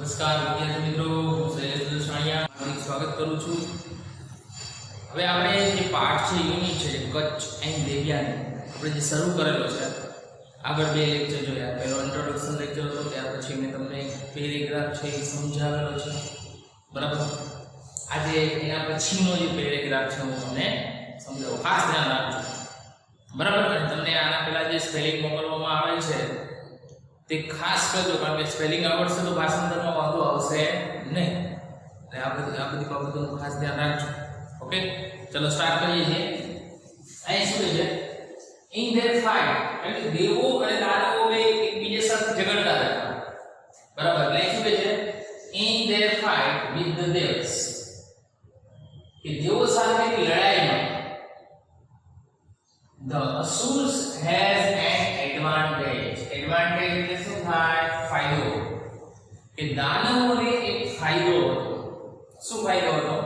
નમસ્કાર વિદ્યાર્થી મિત્રો, હું શૈલેષ હાર્દિક સ્વાગત કરું છું. હવે આપણે જે પાઠ છે યુનિટ છે કચ્છ એન્ડ દેવ્યાની આપણે જે શરૂ કરેલો છે, આગળ બે લેક્ચર જોયા. પહેલો ઇન્ટ્રોડક્શન લેક્ચર હતો, ત્યાર પછી મેં તમને પેરેગ્રાફ છે એ સમજાવેલો છે, બરાબર. આજે એના પછીનો જે પેરેગ્રાફ છે હું તમને સમજાવું, ખાસ ધ્યાન રાખજો, બરાબર. અને તમને આના પહેલા જે સ્પેલિંગ મોકલવામાં આવે છે તે ખાસ કરજો, કારણ કે સ્પેલિંગ આવડશે તો ભાષાંતરમાં વાંધો આવશે નહીં. એટલે આ બધી બાબતોનું ખાસ ધ્યાન રાખજો. ઓકે, ચલો સ્ટાર્ટ કરીએ છીએ. અહીં શું છે? ઇન ધેર ફાઇટ, એટલે દેવો અને દાનવો બે એકબીજા સાથે ઝઘડતા હતા, બરાબર. એટલે શું છે? In their fight with the devs, કે દેવો સાથેની લડાઈમાં the asurs has an advantage. Advantage એટલે શું થાય? ફાયદો. કે દાનવોને એક ફાયદો હતો. શું ફાયદો હતો?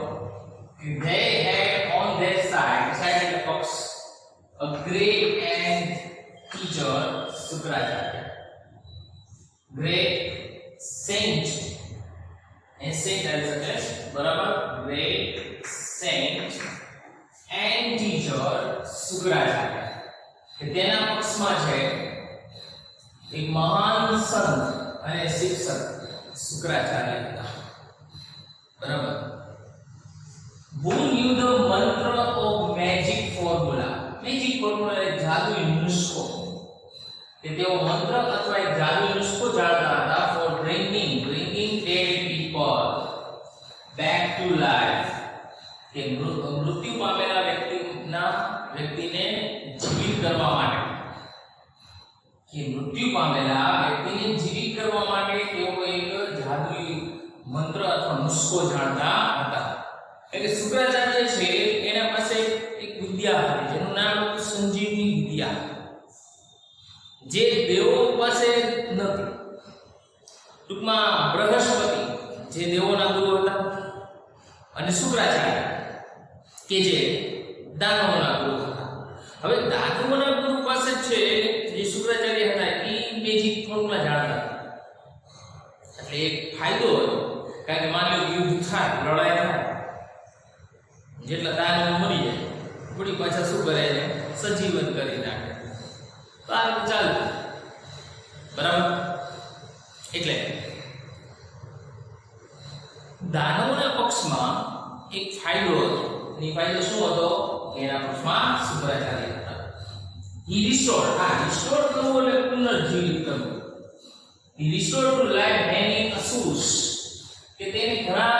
They had on their side pક્ષ a great and teacher Shukracharya, great saint and saint એટલે બરાબર, great saint and teacher Shukracharya, કે તેના પક્ષમાં છે એક મહાન સંત અને શિક્ષક શુક્રાચાર્ય હતા, બરાબર. Who knew the mantra of magic formula? Magic formula એટલે જાદુઈ નુસ્ખો, કે તેઓ મંત્ર અથવા એક જાદુઈ નુસ્ખો જાણતા હતા for bringing dead people back to life, કે મૃત્યુ પામેલા વ્યક્તિને જીવિત કરવા માટે, કે મૃત્યુ પામેલા વ્યક્તિને જીવિત કરવા માટે તેઓ એક જાદુઈ મંત્ર અથવા નુસ્ખો જાણતા હતા. એટલે શુક્રાચાર્ય છે એના પાસે એક વિદ્યા હતી જેનું નામ સંજીવની વિદ્યા, જે દેવો પાસે નથી. ટૂંકમાં બૃહસ્પતિ જે દેવોના ગુરુ હતા અને શુક્રાચાર્ય કે જે દાનવોના ગુરુ હતા. હવે દાનવોના ગુરુ પાસે છે જે શુક્રાચાર્ય હતા એ મેજિક ફોર્મ્યુલા જાણતા હતા. એટલે એક ફાયદો હતો, કારણ કે માની લો યુદ્ધ થાય, લડાઈ થાય, જેટલા દાનવો મરી જાય વળી પાછા શું કરે છે? સજીવન કરી નાખે. તો આ રીતે ચાલતું, બરાબર. એટલે દાનવોના પક્ષમાં એક ફાયદો હતો. એ ફાયદો શું હતો? એના પક્ષમાં શુક્રાચાર્ય હતા. He restored, restore કરવું એટલે પુનર્જીવિત કરવું. He restored to life many asurs, કે તેને ઘણા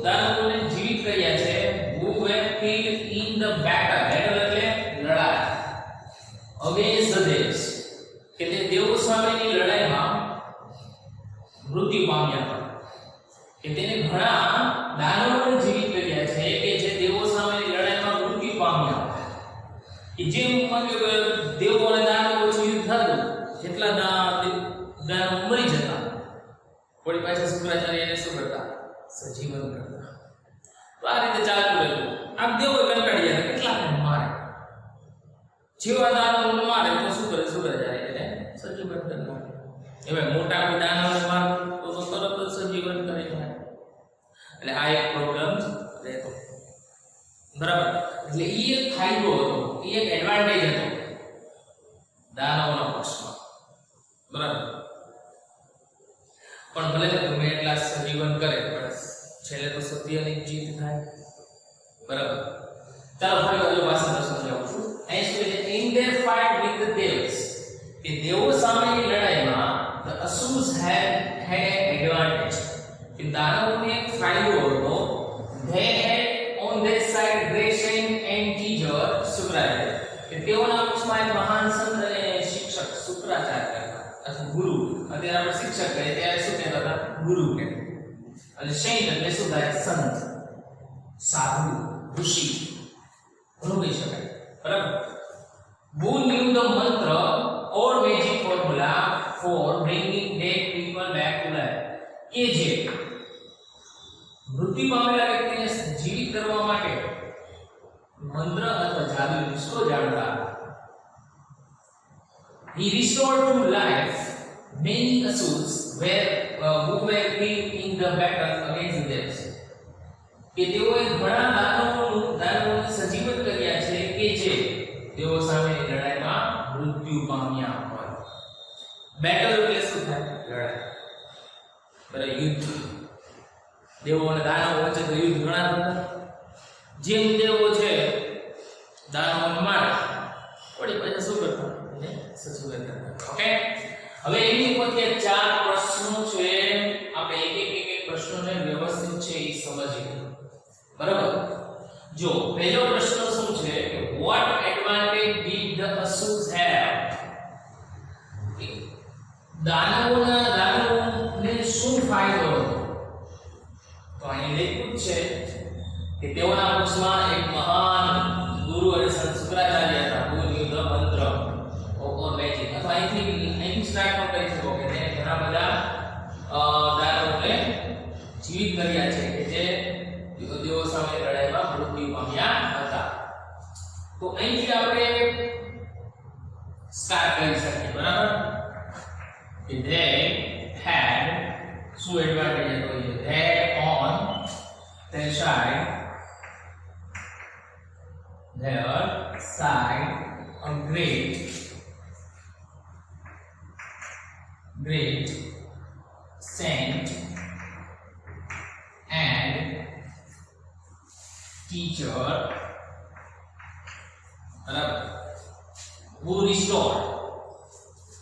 દાનવોને જીવિત કર્યા છે. Who were killed in the battle, એટલે લડાઈ, against the devs, કે તે દેવો સામેની લડાઈમાં મૃત્યુ પામ્યા હતા. કે તેને ઘણા દાનવોને જીવિત કર્યા છે કે જે દેવો સામેની લડાઈમાં મૃત્યુ પામ્યા. કે જેમ દેવો અને દાનવો વચ્ચે યુદ્ધ થતું, જેટલા દાનવો મરી જતા વળી પાછા શુક્રાચાર્ય એને શું કરતા? સજીવન કરતા. તો આ રીતે ચાલતું રહેતું. આમ દેવો કંટાળી જાય, કેટલાને મારે, જેવા દાનવોને મારે તો શું કરે? શુક્રાચાર્ય એને સજીવન કરી નાખે. હવે મોટા કોઈ દાનવોને મારે તો તરત જ સજીવન કરી નાખે. એટલે આ એક પ્રોબ્લેમ રહેતો, બરાબર. એટલે એ એક ફાયદો હતો, એ એક એડવાન્ટેજ હતો દાનવોના પક્ષમાં, બરાબર. પણ ભલે ગમે એટલા સજીવન કરે પણ છેલ્લે તો સત્યની જીત થાય, બરાબર. ચાલો ફરી હજુ ભાષા સમજાવું છું. અહીં શું છે? In their fight with the devs, કે દેવો સામેની લડાઈમાં the asurs had an advantage, કે દાનવોને એક ફાયદો હતો. They had on their side great saint and teacher Shukracharya, કે તેઓના પક્ષમાં એક મહાન સંત અને શિક્ષક શુક્રાચાર્ય અથવા ગુરુ. અત્યારે આપણે શિક્ષક કહીએ ત્યારે શું કહેતા હતા? ગુરુ કહેતા. અને સેન્ટ એટલે શું થાય? સંત, સાધુ, ઋષિ, ઘણું કહી શકાય, બરાબર. Who knew the mantra or magic formula for bringing dead people back to life, કે જે મૃત્યુ પામેલા વ્યક્તિને જીવિત કરવા માટે મંત્ર અથવા જાદુઈ નુસ્ખો જાણતા. He restored to life many asurs who were killed in the battle against them. કે તેઓએ ઘણા દાનવોને સજીવત કર્યા છે કે જે તેઓ સામે લડાઈમાં મૃત્યુ પામ્યા હોય. બેટલ એટલે શું થાય? લડાઈ. બરાબર, યુદ્ધ. દેવો અને દાનવો વચ્ચે તો યુદ્ધ ઘણા હતા. જેમ દેવો છે દાનવોને મારે વળી પછી શું કરતા? એને સજીવત કરતા. ઓકે, હવે એની ઉપર ચાર પ્રશ્નો છે. આપણે એક પ્રશ્નોને વ્યવસ્થિત છે એ સમજીએ. બરાબર, જો પહેલો પ્રશ્ન શું છે કે what advantage did the asurs have? દાનવોને શું ફાયદો હતો? તો અહીં લખ્યું છે કે તેઓના પક્ષમાં એક મહાન ગુરુ અને સંત શુક્રાચાર્ય હતા. ગુરુયુદ્ધ મંત્ર ઓર મેજિક અથવા અહીંથી સ્ટાર્ટ પણ કરી શકો કે તેને ઘણા બધા દાનવોને જીવિત કર્યા છે કે જે દેવો સામે લડાઈમાં મૃત્યુ પામ્યા હતા. તો અહીંથી આપણે સ્ટાર્ટ કરી શકીએ. બરાબર, કે they had શું એડવાન્ટેજ હતો? they on their side a great saint and teacher, who restored, teacher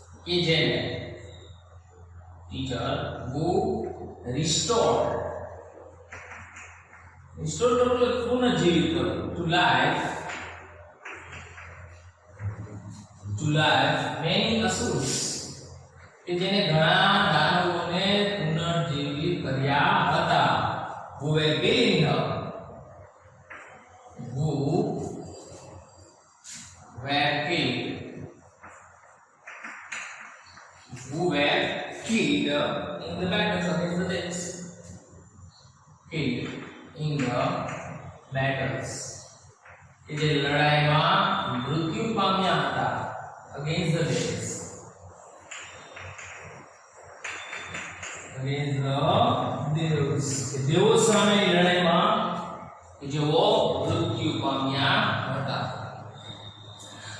who restored પુનર્જીવિત કર્યું, to life many asurs, કે જેને ઘણા દાનવોને પુનર્જીવિત કર્યા હતા. who were killed in the battles against the Danes. Killed in the battles, કે જે લડાઈમાં મૃત્યુ પામ્યા હતા against the Danes. against the Danes, કે તેઓ સામે લડાઈમાં કે જેઓ મૃત્યુ પામ્યા હતા.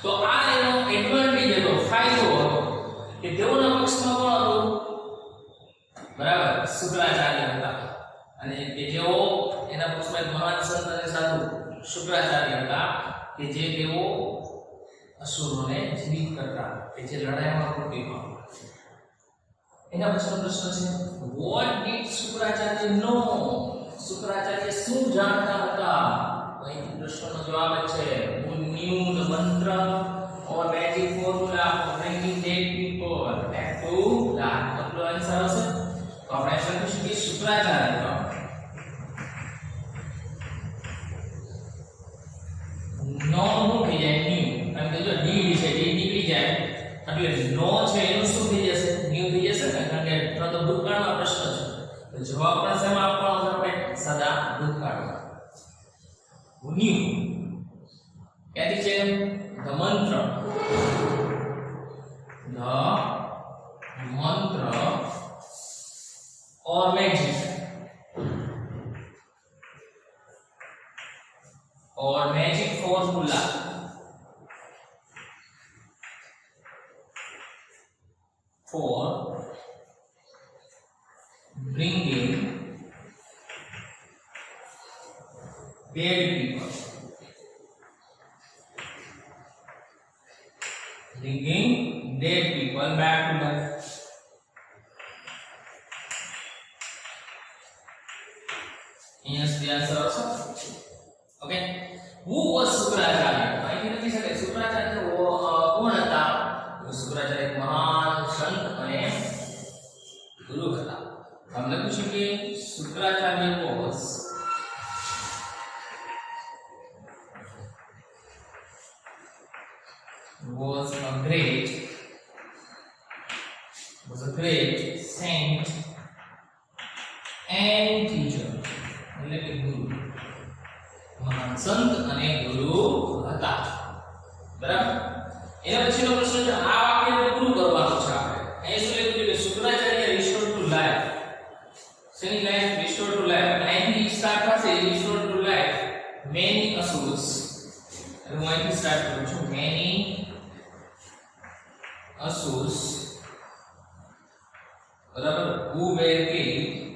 તો આ એનો એડવાન્ટેજ હતો, ફાયદો હતો કે તેઓના પક્ષમાં કોણ હતું? બરાબર, શુક્રાચાર્ય હતા. અને કે જેઓ એના પક્ષમાં એક મહાન સંત અને સાધુ શુક્રાચાર્ય હતા કે જે તેઓ અસુરોને જીવિત કરતા કે જે લડાઈમાં મૃત્યુ પામ્યા. એના પછીનો પ્રશ્ન છે what did Shukracharya know? Shukracharya શું જાણતા હતા? અહીં પ્રશ્નનો જવાબ છે who knew the mantra or magic formula for bringing dead people back to life. આપણો આન્સર આવશે. તો આપણે લખીશું કે શુક્રાચાર્ય નો નું થઈ જાય ન્યુ, કારણ કે જો ડી છે ડી નીકળી જાય એટલે નો છે એનું શું થઈ જશે? ન્યુ થઈ જશે ને, કારણ કે તો ભૂતકાળનો પ્રશ્ન છે. તો જવાબ પણ શેમાં આપવાનો છે? આપણે સદા ભૂતકાળમાં. ન્યુ ક્યાંથી છે? ધ મંત્ર or magic formula for bringing dead people back to life. Yes, the answer also. Okay. Who was Shukracharya? અહીંથી લખી શકાય શુક્રાચાર્ય કોણ હતા? શુક્રાચાર્ય એક મહાન સંત અને ગુરુ હતા. हम લખી શકીએ Shukracharya was a great saint and teacher. એટલે કે ગુરુ, મહાન સંત અને ગુરુ હતા. બરાબર, એના પછીનો પ્રશ્ન છે આ વાક્યને પૂરું કરવાનું છે આપણે. અહીં શું લખ્યું? અસુસ બરાબર, who were killed